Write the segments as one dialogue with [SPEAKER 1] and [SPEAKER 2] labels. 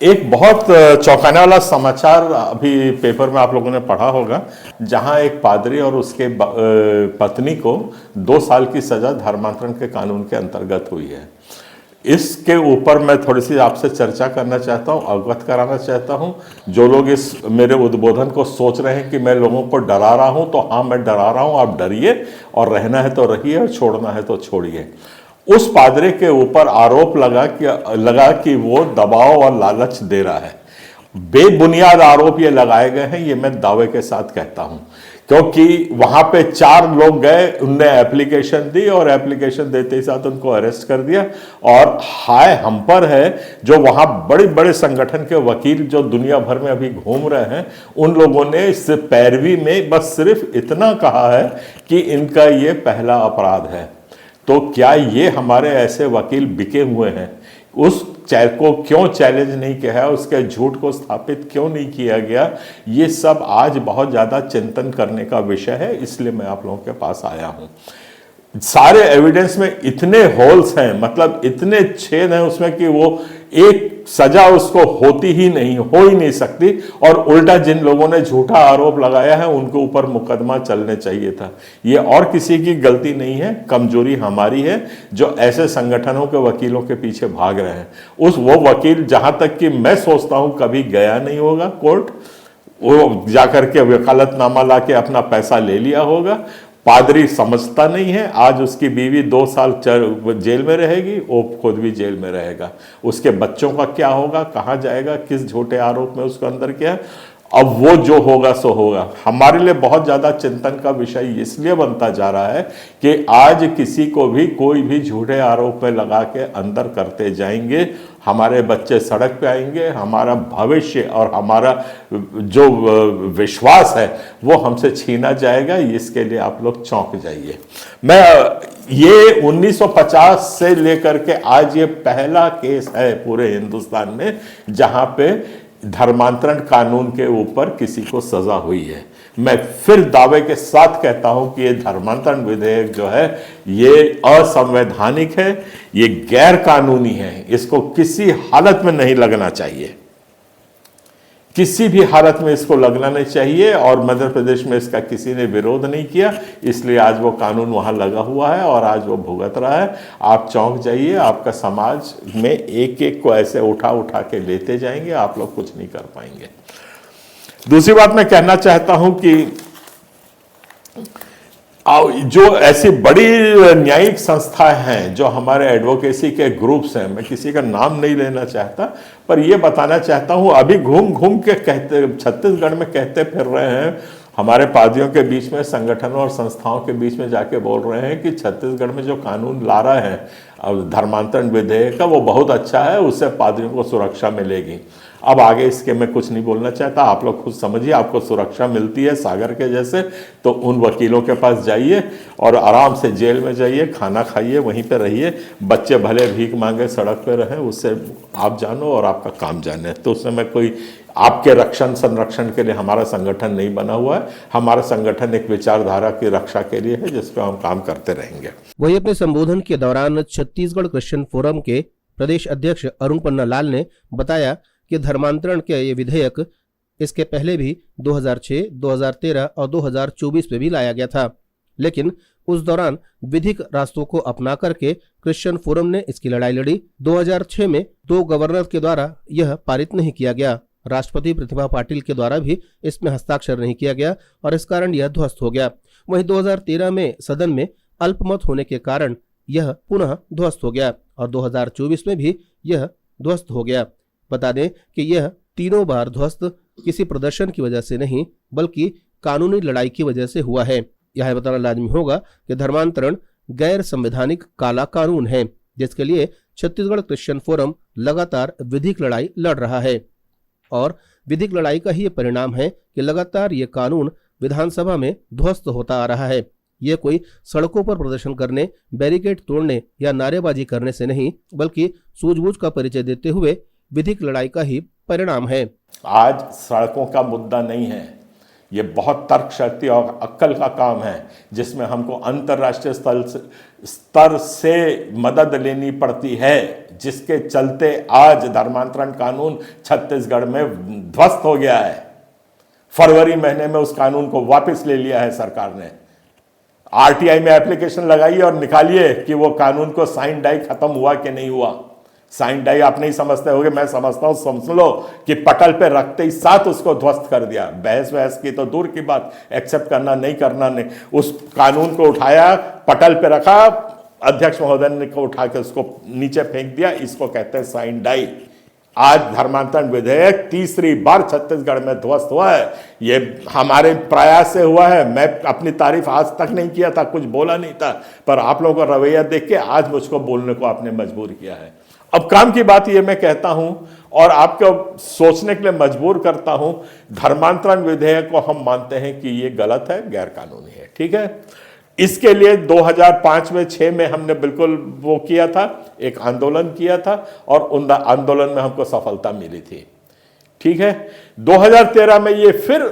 [SPEAKER 1] एक बहुत चौंकाने वाला समाचार अभी पेपर में आप लोगों ने पढ़ा होगा, जहां एक पादरी और उसके पत्नी को 2 साल की सजा धर्मांतरण के कानून के अंतर्गत हुई है। इसके ऊपर मैं थोड़ी सी आपसे चर्चा करना चाहता हूं, अवगत कराना चाहता हूं। जो लोग इस मेरे उद्बोधन को सोच रहे हैं कि मैं लोगों को डरा रहा हूं, तो हाँ, मैं डरा रहा हूं, आप डरिए, और रहना है तो रहिए और छोड़ना है तो छोड़िए। उस पादरी के ऊपर आरोप लगा कि वो दबाव और लालच दे रहा है। बेबुनियाद आरोप ये लगाए गए हैं, ये मैं दावे के साथ कहता हूं, क्योंकि वहां पे 4 लोग गए, उनने एप्लीकेशन दी और एप्लीकेशन देते ही साथ उनको अरेस्ट कर दिया। और हाय हम पर है जो वहां बड़े बड़े संगठन के वकील जो दुनिया भर में अभी घूम रहे हैं, उन लोगों ने इस पैरवी में बस सिर्फ इतना कहा है कि इनका ये पहला अपराध है। तो क्या ये हमारे ऐसे वकील बिके हुए हैं? उस को क्यों चैलेंज नहीं किया, उसके झूठ को स्थापित क्यों नहीं किया गया? ये सब आज बहुत ज़्यादा चिंतन करने का विषय है, इसलिए मैं आप लोगों के पास आया हूं। सारे एविडेंस में इतने होल्स हैं, मतलब इतने छेद हैं उसमें कि वो एक सजा उसको होती ही नहीं, हो ही नहीं सकती। और उल्टा जिन लोगों ने झूठा आरोप लगाया है उनके ऊपर मुकदमा चलने चाहिए था। ये और किसी की गलती नहीं है, कमजोरी हमारी है जो ऐसे संगठनों के वकीलों के पीछे भाग रहे हैं। वो वकील जहां तक कि मैं सोचता हूं कभी गया नहीं होगा कोर्ट, वो जाकर के वकालतनामा ला के अपना पैसा ले लिया होगा। पादरी समझता नहीं है, आज उसकी बीवी 2 साल जेल में रहेगी, वो खुद भी जेल में रहेगा। उसके बच्चों का क्या होगा, कहाँ जाएगा, किस झूठे आरोप में उसको अंदर किया है? अब वो जो होगा सो होगा। हमारे लिए बहुत ज़्यादा चिंतन का विषय इसलिए बनता जा रहा है कि आज किसी को भी कोई भी झूठे आरोप में लगा के अंदर करते जाएंगे, हमारे बच्चे सड़क पे आएंगे, हमारा भविष्य और हमारा जो विश्वास है वो हमसे छीना जाएगा। इसके लिए आप लोग चौंक जाइए। मैं ये 1950 से लेकर के आज ये पहला केस है पूरे हिंदुस्तान में जहां पे धर्मांतरण कानून के ऊपर किसी को सजा हुई है। मैं फिर दावे के साथ कहता हूं कि ये धर्मांतरण विधेयक जो है ये असंवैधानिक है, ये गैर कानूनी है, इसको किसी हालत में नहीं लगना चाहिए, किसी भी हालत में इसको लगना नहीं चाहिए। और मध्य प्रदेश में इसका किसी ने विरोध नहीं किया, इसलिए आज वो कानून वहां लगा हुआ है और आज वो भुगत रहा है। आप चौंक जाइए, आपका समाज में एक एक को ऐसे उठा उठा के लेते जाएंगे, आप लोग कुछ नहीं कर पाएंगे। दूसरी बात मैं कहना चाहता हूं कि जो ऐसी बड़ी न्यायिक संस्थाएं हैं, जो हमारे एडवोकेसी के ग्रुप्स हैं, मैं किसी का नाम नहीं लेना चाहता, पर यह बताना चाहता हूं, अभी घूम घूम के कहते छत्तीसगढ़ में कहते फिर रहे हैं, हमारे पादरियों के बीच में, संगठनों और संस्थाओं के बीच में जाके बोल रहे हैं कि छत्तीसगढ़ में जो कानून ला रहे हैं धर्मांतरण विधेयक का, वो बहुत अच्छा है, उससे पादरियों को सुरक्षा मिलेगी। अब आगे इसके मैं कुछ नहीं बोलना चाहता, आप लोग खुद समझिए। आपको सुरक्षा मिलती है सागर के जैसे, तो उन वकीलों के पास जाइए और आराम से जेल में जाइए, खाना खाइए, वहीं पे रहिए, बच्चे भले भीख मांगे सड़क पे रहें, उससे आप जानो और आपका काम जाने। तो उसमें मैं कोई आपके रक्षण संरक्षण के लिए हमारा संगठन नहीं बना हुआ है। हमारा संगठन एक विचारधारा की रक्षा के लिए है, जिस पर हम काम करते रहेंगे।
[SPEAKER 2] वही अपने संबोधन के दौरान छत्तीसगढ़ क्रिश्चियन फोरम के प्रदेश अध्यक्ष अरुण पन्ना लाल ने बताया कि धर्मांतरण के ये विधेयक इसके पहले भी 2006, 2013 और 2024 में भी लाया गया था, लेकिन उस दौरान विधिक रास्तों को अपना करके क्रिश्चियन फोरम ने इसकी लड़ाई लड़ी। 2006 में 2 गवर्नर के द्वारा यह पारित नहीं किया गया, राष्ट्रपति प्रतिभा पाटिल के द्वारा भी इसमें हस्ताक्षर नहीं किया गया और इस कारण यह ध्वस्त हो गया। वहीं 2013 में सदन में अल्पमत होने के कारण यह पुनः ध्वस्त हो गया और 2024 में भी यह ध्वस्त हो गया। बता दें कि यह तीनों बार ध्वस्त किसी प्रदर्शन की वजह से नहीं, बल्कि कानूनी लड़ाई की वजह से हुआ है। यह बताना लाजमी होगा कि धर्मांतरण गैर संवैधानिक काला कानून है, जिसके लिए छत्तीसगढ़ क्रिश्चियन फोरम लगातार विधिक लड़ाई लड़ रहा है और विधिक लड़ाई का ही परिणाम है कि लगातार ये कानून विधानसभा में ध्वस्त होता आ रहा है। ये कोई सड़कों पर प्रदर्शन करने, बैरिकेड तोड़ने या नारेबाजी करने से नहीं, बल्कि सूझबूझ का परिचय देते हुए विधिक लड़ाई का ही परिणाम है।
[SPEAKER 1] आज सड़कों का मुद्दा नहीं है, ये बहुत तर्क शक्ति और अक्ल का काम है, जिसमें हमको अंतर्राष्ट्रीय स्तर से मदद लेनी पड़ती है, जिसके चलते आज धर्मांतरण कानून छत्तीसगढ़ में ध्वस्त हो गया है। फरवरी महीने में उस कानून को वापस ले लिया है सरकार ने। आरटीआई में एप्लीकेशन लगाइए और निकालिए कि वो कानून को साइन डाई खत्म हुआ कि नहीं हुआ। साइन डाई आप नहीं समझते होगे, मैं समझता हूं। समझ लो कि पटल पे रखते ही साथ उसको ध्वस्त कर दिया। बहस वहस की तो दूर की बात, एक्सेप्ट करना नहीं करना नहीं, उस कानून को उठाया, पटल पे रखा, अध्यक्ष महोदय ने को उठा के उसको नीचे फेंक दिया। इसको कहते हैं साइन डाई। आज धर्मांतरण विधेयक तीसरी बार छत्तीसगढ़ में ध्वस्त हुआ है। ये हमारे प्रयास से हुआ है। मैं अपनी तारीफ आज तक नहीं किया था, कुछ बोला नहीं था, पर आप लोगों का रवैया देख के आज मुझको बोलने को आपने मजबूर किया है। अब काम की बात ये मैं कहता हूं और आपको सोचने के लिए मजबूर करता हूं। धर्मांतरण विधेयक को हम मानते हैं कि ये गलत है, गैर कानूनी है, ठीक है। इसके लिए 2005 में 6 में हमने बिल्कुल वो किया था, एक आंदोलन किया था और उन आंदोलन में हमको सफलता मिली थी, ठीक है। 2013 में ये फिर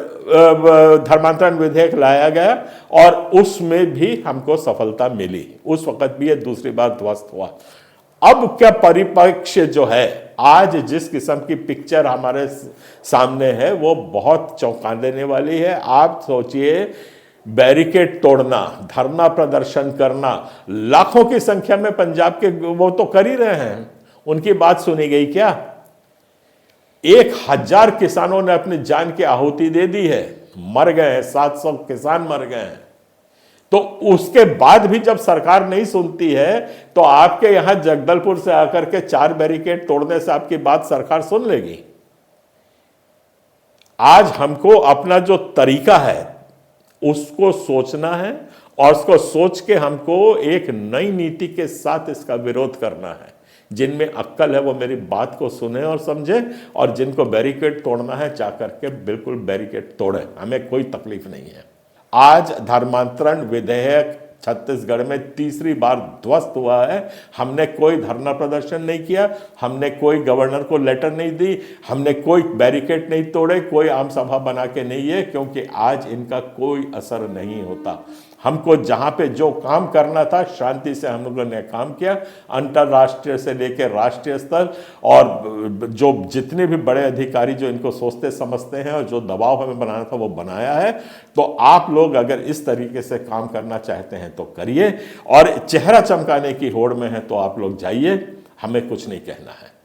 [SPEAKER 1] धर्मांतरण विधेयक लाया गया और उसमें भी हमको सफलता मिली। उस वक्त भी ये दूसरी बार ध्वस्त हुआ। अब क्या परिप्रेक्ष्य जो है, आज जिस किस्म की पिक्चर हमारे सामने है वो बहुत चौंका देने वाली है। आप सोचिए, बैरिकेड तोड़ना, धरना प्रदर्शन करना, लाखों की संख्या में पंजाब के वो तो कर ही रहे हैं। उनकी बात सुनी गई क्या? 1000 किसानों ने अपनी जान की आहुति दे दी है, मर गए हैं, 700 किसान मर गए हैं। तो उसके बाद भी जब सरकार नहीं सुनती है तो आपके यहां जगदलपुर से आकर के 4 बैरिकेड तोड़ने से आपकी बात सरकार सुन लेगी? आज हमको अपना जो तरीका है उसको सोचना है और उसको सोच के हमको एक नई नीति के साथ इसका विरोध करना है। जिनमें अक्ल है वो मेरी बात को सुने और समझे, और जिनको बैरिकेड तोड़ना है जा करके बिल्कुल बैरिकेड तोड़े, हमें कोई तकलीफ नहीं है। आज धर्मांतरण विधेयक छत्तीसगढ़ में तीसरी बार ध्वस्त हुआ है। हमने कोई धरना प्रदर्शन नहीं किया, हमने कोई गवर्नर को लेटर नहीं दी, हमने कोई बैरिकेड नहीं तोड़े, कोई आम सभा बना के नहीं है, क्योंकि आज इनका कोई असर नहीं होता। हमको जहां पे जो काम करना था शांति से हम लोगों ने काम किया, अंतर्राष्ट्रीय से लेकर राष्ट्रीय स्तर, और जो जितने भी बड़े अधिकारी जो इनको सोचते समझते हैं और जो दबाव हमें बनाना था वो बनाया है। तो आप लोग अगर इस तरीके से काम करना चाहते हैं तो करिए, और चेहरा चमकाने की होड़ में है तो आप लोग जाइए, हमें कुछ नहीं कहना है।